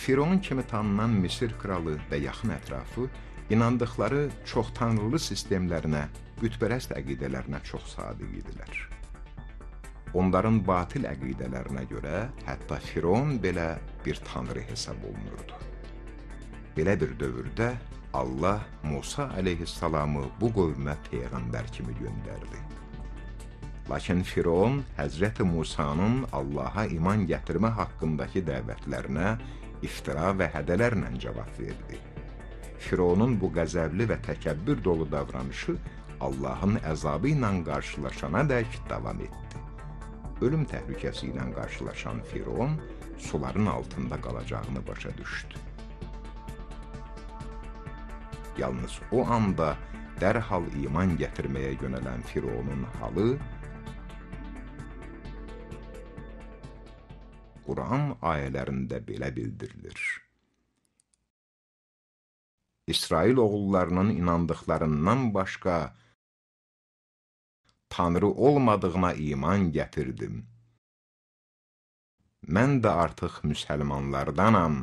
Firon kimi tanınan Misir kralı və yaxın ətrafı inandıqları çox tanrılı sistemlərinə, bütpərəst əqidələrinə çox sadiq idilər. Onların batil əqidələrinə görə hətta Firon belə bir tanrı hesab olunurdu. Belə bir dövrdə Allah Musa əleyhissalamı bu qövmə peyğəmbər kimi göndərdi. Lakin Firon Həzrəti Musanın Allaha iman gətirmə haqqındakı dəvətlərinə iftira və hədələrlə cavab verdi. Fironun bu qəzəbli və təkəbbür dolu davranışı Allahın əzabı ilə qarşılaşana dək davam etdi. Ölüm təhlükəsi ilə qarşılaşan Firon suların altında qalacağını başa düşdü. Yalnız o anda dərhal iman gətirməyə yönələn Fironun halı Quran ayələrində belə bildirilir. İsrail oğullarının inandıqlarından başqa Tanrı olmadığına iman gətirdim. Mən də artıq müsəlmanlardanam,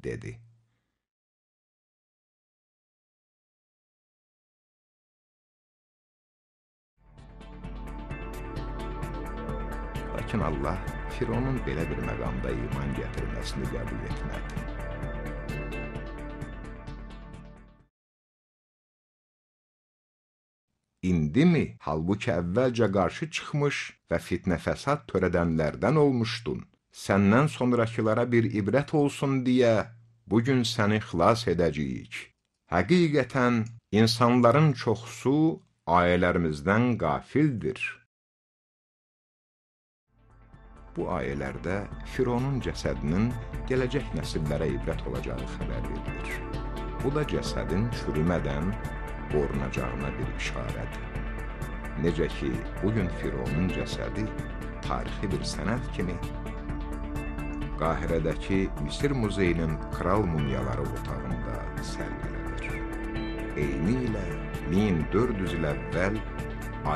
dedi. Lakin Allah Fironun belə bir məqamda iman gətirməsini qəbul etmədi. İndimi, halbuki əvvəlcə qarşı çıxmış və fitnə fəsad törədənlərdən olmuşdun. Səndən sonrakılara bir ibrət olsun deyə bugün səni xilas edəcəyik. Həqiqətən, insanların çoxsu ayələrimizdən qafildir. Bu ayələrdə Fironun cəsədinin gələcək nəsillərə ibrət olacağı xəbər verilir. Bu da cəsədin çürümədən qorunacağına bir işarədir. Necə ki, bugün Fironun cəsədi tarixi bir sənət kimi Qahirədəki Misir Muzeyinin kral mumyaları otağında sərgilənir. Eyni ilə 1400 il əvvəl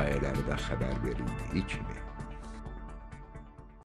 ayələrdə xəbər verildiyi kimi.